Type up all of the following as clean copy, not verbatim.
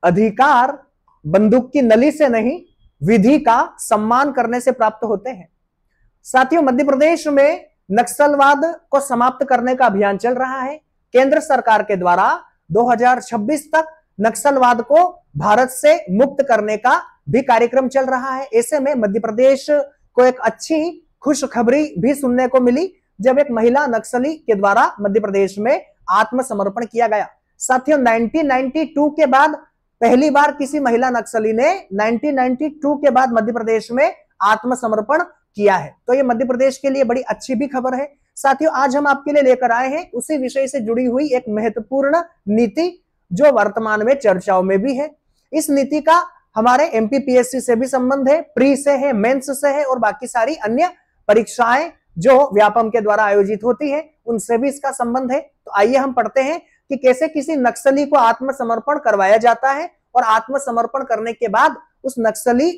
अधिकार बंदूक की नली से नहीं, विधि का सम्मान करने से प्राप्त होते हैं। साथियों, मध्य प्रदेश में नक्सलवाद को समाप्त करने का अभियान चल रहा है। केंद्र सरकार के द्वारा 2026 तक नक्सलवाद को भारत से मुक्त करने का भी कार्यक्रम चल रहा है। ऐसे में मध्य प्रदेश को एक अच्छी खुशखबरी भी सुनने को मिली जब एक महिला नक्सली के द्वारा मध्य प्रदेश में आत्मसमर्पण किया गया। साथियों, 1992 के बाद पहली बार किसी महिला नक्सली ने 1992 के बाद मध्य प्रदेश में आत्मसमर्पण किया है, तो ये मध्य प्रदेश के लिए बड़ी अच्छी भी खबर है। साथियों, आज हम आपके लिए लेकर आए हैं उसी विषय से जुड़ी हुई एक महत्वपूर्ण नीति जो वर्तमान में चर्चाओं में भी है। इस नीति का हमारे एमपीपीएससी से भी संबंध है, प्री से है, मेंस से है और बाकी सारी अन्य परीक्षाएं जो व्यापम के द्वारा आयोजित होती है उनसे भी इसका संबंध है। तो आइए हम पढ़ते हैं कि कैसे किसी नक्सली को आत्मसमर्पण करवाया जाता है और आत्मसमर्पण करने के बाद उस नक्सली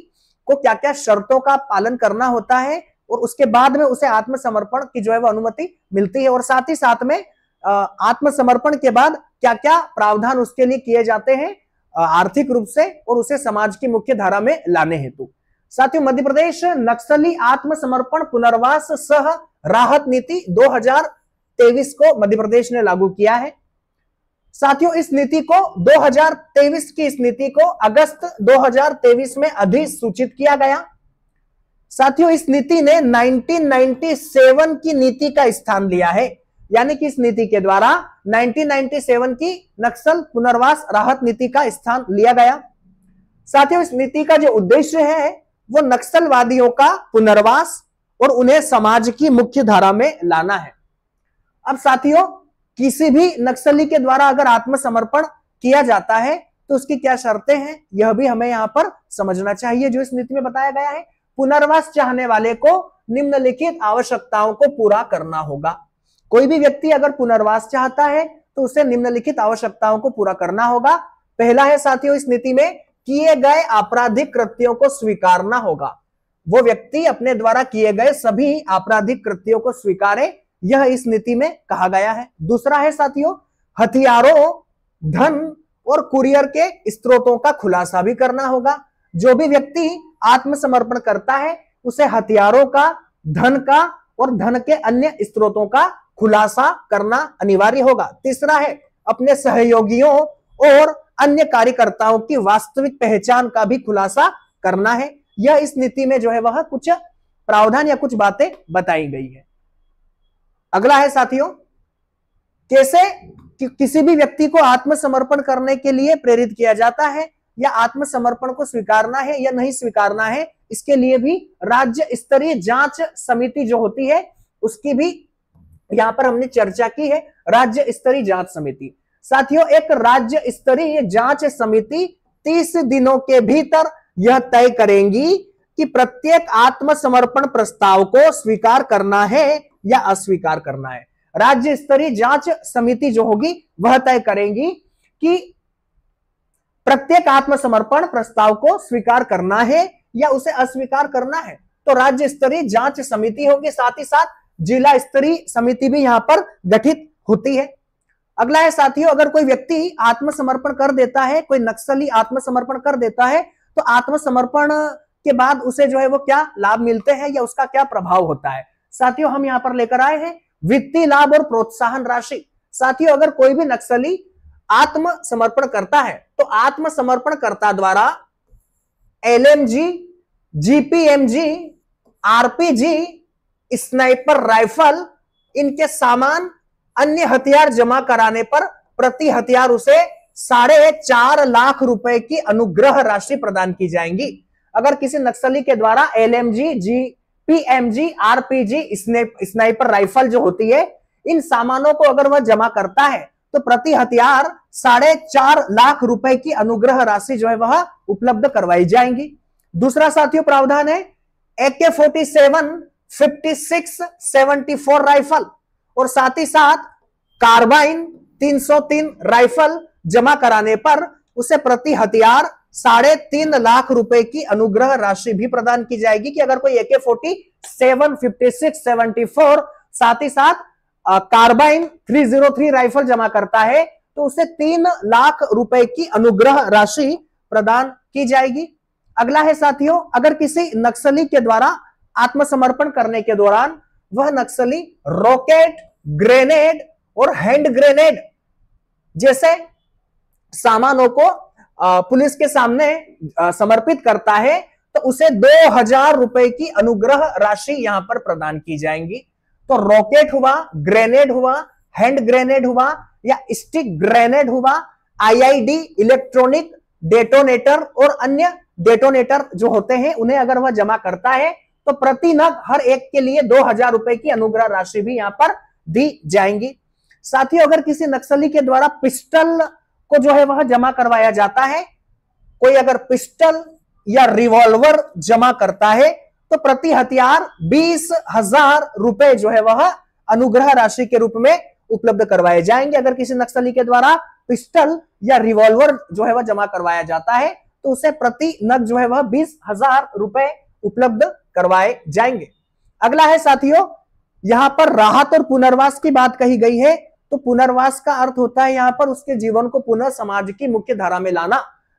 को क्या क्या शर्तों का पालन करना होता है और उसके बाद में उसे आत्मसमर्पण की जो है वो अनुमति मिलती है, और साथ ही साथ में आत्मसमर्पण के बाद क्या क्या प्रावधान उसके लिए किए जाते हैं आर्थिक रूप से और उसे समाज की मुख्य धारा में लाने हेतु। साथियों, मध्य प्रदेश नक्सली आत्मसमर्पण पुनर्वास सह राहत नीति 2023 को मध्य प्रदेश ने लागू किया है। साथियों, इस नीति को 2023 की इस नीति को अगस्त 2023 में अधिसूचित किया गया। साथियों, इस नीति ने 1997 की नीति का स्थान लिया है, यानी कि इस नीति के द्वारा 1997 की नक्सल पुनर्वास राहत नीति का स्थान लिया गया। साथियों, इस नीति का जो उद्देश्य है वो नक्सलवादियों का पुनर्वास और उन्हें समाज की मुख्य धारा में लाना है। अब साथियों, किसी भी नक्सली के द्वारा अगर आत्मसमर्पण किया जाता है तो उसकी क्या शर्तें हैं, यह भी हमें यहां पर समझना चाहिए जो इस नीति में बताया गया है। पुनर्वास चाहने वाले को निम्नलिखित आवश्यकताओं को पूरा करना होगा। कोई भी व्यक्ति अगर पुनर्वास चाहता है तो उसे निम्नलिखित आवश्यकताओं को पूरा करना होगा। पहला है साथियों, इस नीति में किए गए आपराधिक कृत्यों को स्वीकारना होगा। वो व्यक्ति अपने द्वारा किए गए सभी आपराधिक कृत्यों को स्वीकारे, यह इस नीति में कहा गया है। दूसरा है साथियों, हथियारों, धन और कुरियर के स्रोतों का खुलासा भी करना होगा। जो भी व्यक्ति आत्मसमर्पण करता है उसे हथियारों का, धन का और धन के अन्य स्रोतों का खुलासा करना अनिवार्य होगा। तीसरा है, अपने सहयोगियों और अन्य कार्यकर्ताओं की वास्तविक पहचान का भी खुलासा करना है। यह इस नीति में जो है वह कुछ प्रावधान या कुछ बातें बताई गई है। अगला है साथियों, कैसे किसी भी व्यक्ति को आत्मसमर्पण करने के लिए प्रेरित किया जाता है या आत्मसमर्पण को स्वीकारना है या नहीं स्वीकारना है, इसके लिए भी राज्य स्तरीय जांच समिति जो होती है उसकी भी यहां पर हमने चर्चा की है। राज्य स्तरीय जांच समिति, साथियों, एक राज्य स्तरीय जांच समिति 30 दिनों के भीतर यह तय करेंगी कि प्रत्येक आत्मसमर्पण प्रस्ताव को स्वीकार करना है या अस्वीकार करना है। राज्य स्तरीय जांच समिति जो होगी वह तय करेंगी कि प्रत्येक आत्मसमर्पण प्रस्ताव को स्वीकार करना है या उसे अस्वीकार करना है, तो राज्य स्तरीय जांच समिति होगी। साथ ही साथ जिला स्तरीय समिति भी यहां पर गठित होती है। अगला है साथियों, अगर कोई व्यक्ति आत्मसमर्पण कर देता है, कोई नक्सली आत्मसमर्पण कर देता है, तो आत्मसमर्पण के बाद उसे जो है वो क्या लाभ मिलते हैं या उसका क्या प्रभाव होता है। साथियों, हम यहां पर लेकर आए हैं वित्तीय लाभ और प्रोत्साहन राशि। साथियों, अगर कोई भी नक्सली आत्मसमर्पण करता है तो आत्मसमर्पणकर्ता द्वारा एलएमजी, जीपीएमजी, आरपीजी, स्नाइपर राइफल, इनके सामान, अन्य हथियार जमा कराने पर प्रति हथियार उसे 4.5 लाख रुपए की अनुग्रह राशि प्रदान की जाएंगी। अगर किसी नक्सली के द्वारा एलएमजी, जीपीएमजी, आरपीजी, स्नाइपर राइफल जो होती है, इन सामानों को अगर वह जमा करता है तो प्रति हथियार 4.5 लाख रुपए की अनुग्रह राशि जो है वह उपलब्ध करवाई जाएंगी। दूसरा साथियों प्रावधान है AK-47, 56, 74 राइफल और साथ ही साथ कार्बाइन 303 राइफल जमा कराने पर उसे प्रति हथियार 3.5 लाख रुपए की अनुग्रह राशि भी प्रदान की जाएगी कि अगर कोई AK-47, 56, 74 साथ ही साथ कार्बाइन 303 राइफल जमा करता है तो उसे 3 लाख रुपए की अनुग्रह राशि प्रदान की जाएगी। अगला है साथियों, अगर किसी नक्सली के द्वारा आत्मसमर्पण करने के दौरान वह नक्सली रॉकेट, ग्रेनेड और हैंड ग्रेनेड जैसे सामानों को पुलिस के सामने समर्पित करता है तो उसे 2000 रुपए की अनुग्रह राशि यहां पर प्रदान की जाएंगी। तो रॉकेट हुआ, ग्रेनेड हुआ, हैंड ग्रेनेड हुआ या स्टिक ग्रेनेड हुआ, आईईडी, इलेक्ट्रॉनिक डेटोनेटर और अन्य डेटोनेटर जो होते हैं उन्हें अगर वह जमा करता है तो प्रति नग हर एक के लिए 2000 रुपए की अनुग्रह राशि भी यहां पर दी जाएंगी। साथियों, अगर किसी नक्सली के द्वारा पिस्टल को जो है वह जमा करवाया जाता है, कोई अगर पिस्टल या रिवॉल्वर जमा करता है तो प्रति हथियार 20,000 रुपए जो है वह अनुग्रह राशि के रूप में उपलब्ध करवाए जाएंगे। अगर किसी नक्सली के द्वारा पिस्टल या रिवॉल्वर जो है वह जमा करवाया जाता है तो उसे प्रति नग जो है वह 20,000 रुपए उपलब्ध करवाए जाएंगे। अगला है साथियों, यहां पर राहत और पुनर्वास की बात कही गई है। तो पुनर्वास का अर्थ होता है यहां पर उसके जीवन को पुनः समाज की मुख्य धारा में लाना।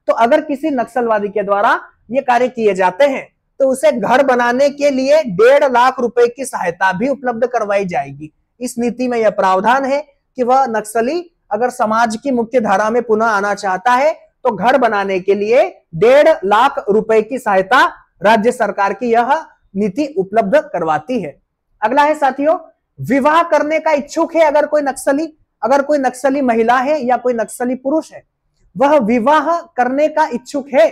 तो अगर किसी नक्सलवादी के द्वारा ये कार्य किए जाते हैं तो उसे घर बनाने के लिए 1.5 लाख रुपए की सहायता भी उपलब्ध करवाई जाएगी। इस नीति में यह प्रावधान है कि वह नक्सली अगर समाज की मुख्य धारा में पुनः आना चाहता है तो घर बनाने के लिए 1.5 लाख रुपए की सहायता राज्य सरकार की यह नीति उपलब्ध करवाती है। अगला है साथियों, विवाह करने का इच्छुक है अगर कोई नक्सली महिला है या कोई नक्सली पुरुष है, वह विवाह करने का इच्छुक है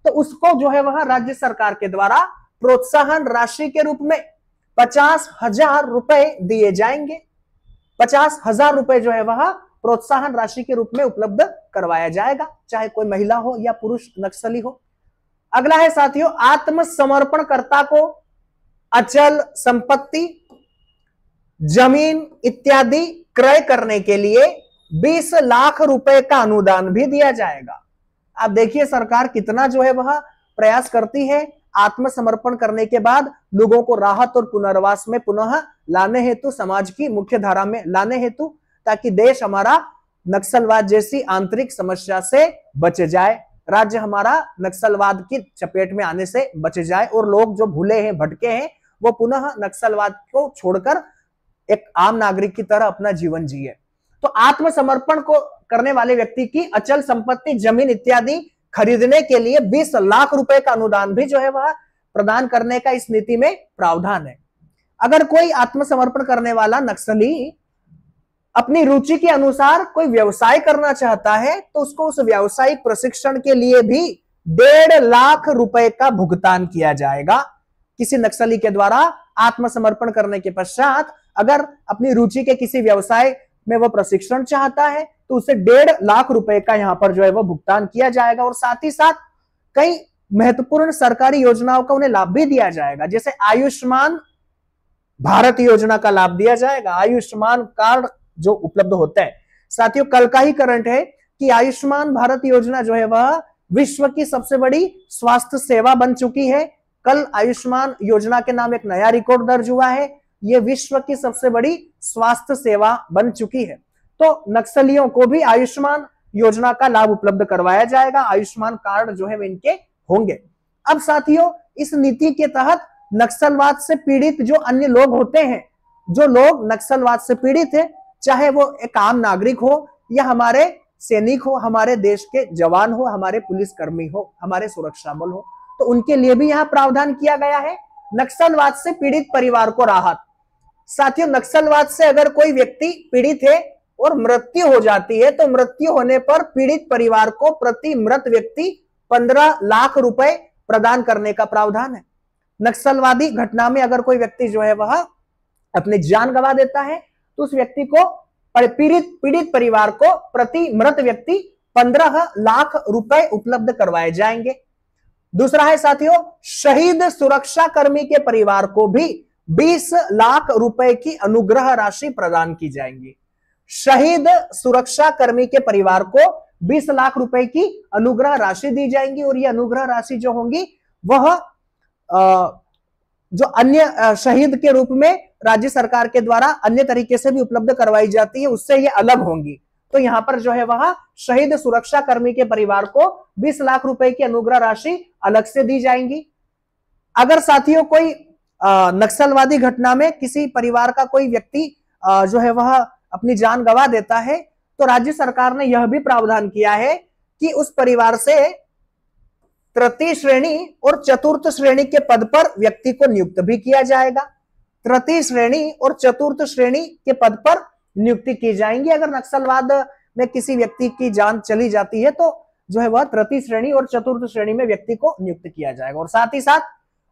तो उसको जो है वह राज्य सरकार के द्वारा प्रोत्साहन राशि के रूप में 50,000 रुपए दिए जाएंगे। 50,000 रुपए जो है वह प्रोत्साहन राशि के रूप में उपलब्ध करवाया जाएगा, चाहे कोई महिला हो या पुरुष नक्सली हो। अगला है साथियों, आत्मसमर्पणकर्ता को अचल संपत्ति, जमीन इत्यादि क्रय करने के लिए 20 लाख रुपए का अनुदान भी दिया जाएगा। आप देखिए सरकार कितना जो है वह प्रयास करती है आत्मसमर्पण करने के बाद लोगों को राहत और पुनर्वास में पुनः लाने हेतु, समाज की मुख्य धारा में लाने हेतु, ताकि देश हमारा नक्सलवाद जैसी आंतरिक समस्या से बच जाए, राज्य हमारा नक्सलवाद की चपेट में आने से बच जाए और लोग जो भूले हैं, भटके हैं, वो पुनः नक्सलवाद को छोड़कर एक आम नागरिक की तरह अपना जीवन जिए। तो आत्मसमर्पण को करने वाले व्यक्ति की अचल संपत्ति, जमीन इत्यादि खरीदने के लिए 20 लाख रुपए का अनुदान भी जो है वह प्रदान करने का इस नीति में प्रावधान है। अगर कोई आत्मसमर्पण करने वाला नक्सली अपनी रुचि के अनुसार कोई व्यवसाय करना चाहता है तो उसको उस व्यावसायिक प्रशिक्षण के लिए भी 1.5 लाख रुपए का भुगतान किया जाएगा। किसी नक्सली के द्वारा आत्मसमर्पण करने के पश्चात अगर अपनी रुचि के किसी व्यवसाय में वह प्रशिक्षण चाहता है तो उसे 1.5 लाख रुपए का यहां पर जो है वह भुगतान किया जाएगा और साथ ही साथ कई महत्वपूर्ण सरकारी योजनाओं का उन्हें लाभ भी दिया जाएगा। जैसे आयुष्मान भारत योजना का लाभ दिया जाएगा, आयुष्मान कार्ड जो उपलब्ध होता है। साथियों, कल का ही करंट है कि आयुष्मान भारत योजना जो है वह विश्व की सबसे बड़ी स्वास्थ्य सेवा बन चुकी है। कल आयुष्मान योजना के नाम एक नया रिकॉर्ड दर्ज हुआ है, यह विश्व की सबसे बड़ी स्वास्थ्य सेवा बन चुकी है। तो नक्सलियों को भी आयुष्मान योजना का लाभ उपलब्ध करवाया जाएगा, आयुष्मान कार्ड जो है इनके होंगे। अब साथियों, इस नीति के तहत नक्सलवाद से पीड़ित जो अन्य लोग होते हैं, जो लोग नक्सलवाद से पीड़ित है, चाहे वो एक आम नागरिक हो या हमारे सैनिक हो, हमारे देश के जवान हो, हमारे पुलिसकर्मी हो, हमारे सुरक्षा बल हो, तो उनके लिए भी यहाँ प्रावधान किया गया है। नक्सलवाद से पीड़ित परिवार को राहत। साथियों, नक्सलवाद से अगर कोई व्यक्ति पीड़ित है और मृत्यु हो जाती है तो मृत्यु होने पर पीड़ित परिवार को प्रति मृत व्यक्ति 15 लाख रुपए प्रदान करने का प्रावधान है। नक्सलवादी घटना में अगर कोई व्यक्ति जो है वह अपनी जान गंवा देता है तो उस व्यक्ति को पीड़ित परिवार को प्रति मृत व्यक्ति 15 लाख रुपए उपलब्ध करवाए जाएंगे। दूसरा है साथियों, शहीद सुरक्षा कर्मी के परिवार को भी 20 लाख रुपए की अनुग्रह राशि प्रदान की जाएंगी। शहीद सुरक्षा कर्मी के परिवार को 20 लाख रुपए की अनुग्रह राशि दी जाएंगी और ये अनुग्रह राशि जो होंगी वह जो अन्य शहीद के रूप में राज्य सरकार के द्वारा अन्य तरीके से भी उपलब्ध करवाई जाती है उससे ये अलग होंगी। तो यहाँ पर जो है वह शहीद सुरक्षा कर्मी के परिवार को 20 लाख रुपए की अनुग्रह राशि अलग से दी जाएंगी। अगर साथियों कोई नक्सलवादी घटना में किसी परिवार का कोई व्यक्ति जो है वह अपनी जान गंवा देता है, तो राज्य सरकार ने यह भी प्रावधान किया है कि उस परिवार से तृतीय श्रेणी और चतुर्थ श्रेणी के पद पर व्यक्ति को नियुक्त भी किया जाएगा। तृतीय श्रेणी और चतुर्थ श्रेणी के पद पर नियुक्ति की जाएंगी। अगर नक्सलवाद में किसी व्यक्ति की जान चली जाती है तो जो है वह तृतीय श्रेणी और चतुर्थ श्रेणी में व्यक्ति को नियुक्त किया जाएगा। और साथ ही साथ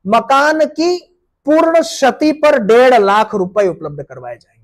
मकान की पूर्ण क्षति पर 1.5 लाख रुपए उपलब्ध करवाए जाएंगे।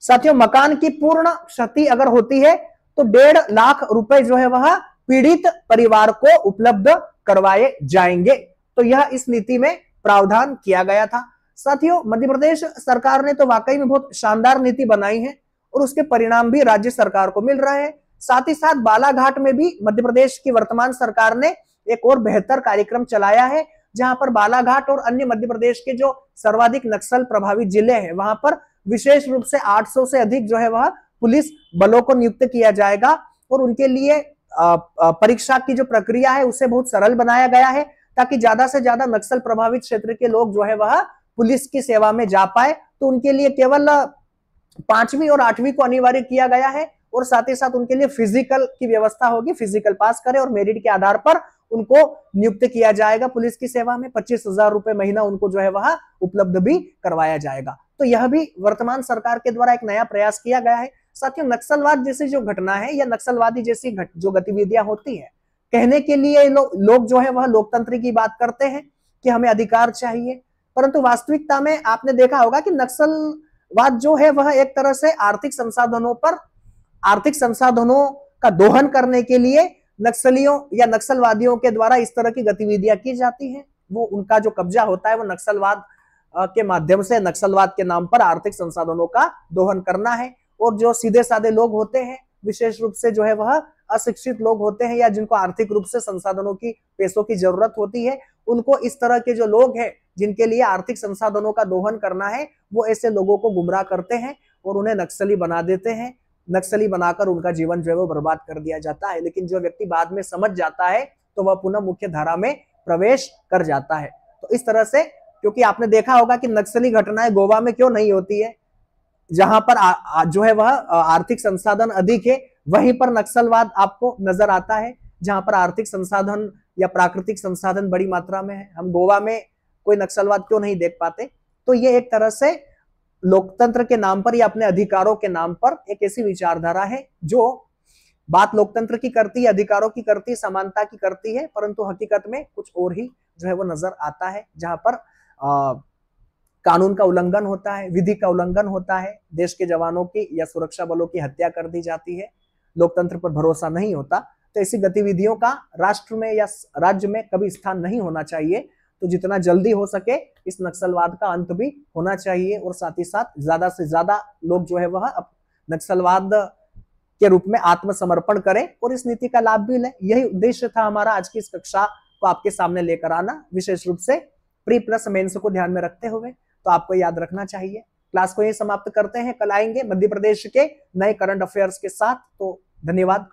साथियों, मकान की पूर्ण क्षति अगर होती है तो 1.5 लाख रुपए जो है वह पीड़ित परिवार को उपलब्ध करवाए जाएंगे। तो यह इस नीति में प्रावधान किया गया था। साथियों, मध्य प्रदेश सरकार ने तो वाकई में बहुत शानदार नीति बनाई है और उसके परिणाम भी राज्य सरकार को मिल रहे हैं। साथ ही साथ बालाघाट में भी मध्य प्रदेश की वर्तमान सरकार ने एक और बेहतर कार्यक्रम चलाया है, जहां पर बालाघाट और अन्य मध्य प्रदेश के जो सर्वाधिक नक्सल प्रभावित जिले हैं वहां पर विशेष रूप से 800 से अधिक जो है वह पुलिस बलों को नियुक्त किया जाएगा और उनके लिए परीक्षा की जो प्रक्रिया है उसे बहुत सरल बनाया गया है, ताकि ज्यादा से ज्यादा नक्सल प्रभावित क्षेत्र के लोग जो है वह पुलिस की सेवा में जा पाए। तो उनके लिए केवल 5वीं और 8वीं को अनिवार्य किया गया है और साथ ही साथ उनके लिए फिजिकल की व्यवस्था होगी, फिजिकल पास करें और मेरिट के आधार पर उनको नियुक्त किया जाएगा पुलिस की सेवा में। 25,000 रुपए महीना उनको जो है वह उपलब्ध भी करवाया जाएगा। तो यह भी वर्तमान सरकार के द्वारा एक नया प्रयास किया गया है। साथियों, नक्सलवाद जैसी जो घटना है या नक्सलवादी जैसी जो गतिविधियां होती है, कहने के लिए लोग जो है वह लोकतंत्र की बात करते हैं कि हमें अधिकार चाहिए, परंतु वास्तविकता में आपने देखा होगा कि नक्सलवाद जो है वह एक तरह से आर्थिक संसाधनों का दोहन करने के लिए नक्सलियों या नक्सलवादियों के द्वारा इस तरह की गतिविधियां की जाती हैं। वो उनका जो कब्जा होता है वो नक्सलवाद के माध्यम से नक्सलवाद के नाम पर आर्थिक संसाधनों का दोहन करना है। और जो सीधे साधे लोग होते हैं, विशेष रूप से जो है वह अशिक्षित लोग होते हैं या जिनको आर्थिक रूप से संसाधनों की, पैसों की जरूरत होती है, उनको इस तरह के जो लोग हैं जिनके लिए आर्थिक संसाधनों का दोहन करना है, वो ऐसे लोगों को गुमराह करते हैं और उन्हें नक्सली बना देते हैं। नक्सली बनाकर उनका जीवन जो है वो बर्बाद कर दिया जाता है। लेकिन जो व्यक्ति बाद में समझ जाता है तो वह पुनः मुख्य धारा में प्रवेश कर जाता है। तो इस तरह से, क्योंकि आपने देखा होगा कि नक्सली घटनाएं गोवा में क्यों नहीं होती है, जहां पर जो है वह आर्थिक संसाधन अधिक है, वहीं पर नक्सलवाद आपको नजर आता है। जहां पर आर्थिक संसाधन या प्राकृतिक संसाधन बड़ी मात्रा में है, हम गोवा में कोई नक्सलवाद क्यों नहीं देख पाते। तो ये एक तरह से लोकतंत्र के नाम पर या अपने अधिकारों के नाम पर एक ऐसी विचारधारा है जो बात लोकतंत्र की करती है, अधिकारों की करती है, समानता की करती है, परंतु हकीकत में कुछ और ही जो है वो नजर आता है, जहां पर कानून का उल्लंघन होता है, विधि का उल्लंघन होता है, देश के जवानों की या सुरक्षा बलों की हत्या कर दी जाती है, लोकतंत्र पर भरोसा नहीं होता। तो ऐसी गतिविधियों का राष्ट्र में या राज्य में कभी स्थान नहीं होना चाहिए। तो जितना जल्दी हो सके इस नक्सलवाद का अंत भी होना चाहिए और साथ ही साथ ज्यादा से ज्यादा लोग जो है वह नक्सलवाद के रूप में आत्मसमर्पण करें और इस नीति का लाभ भी लें। यही उद्देश्य था हमारा आज की इस कक्षा को आपके सामने लेकर आना, विशेष रूप से प्री प्लस मेंस को ध्यान में रखते हुए। तो आपको याद रखना चाहिए। क्लास को यही समाप्त करते हैं, कल आएंगे मध्य प्रदेश के नए करंट अफेयर्स के साथ। तो धन्यवाद।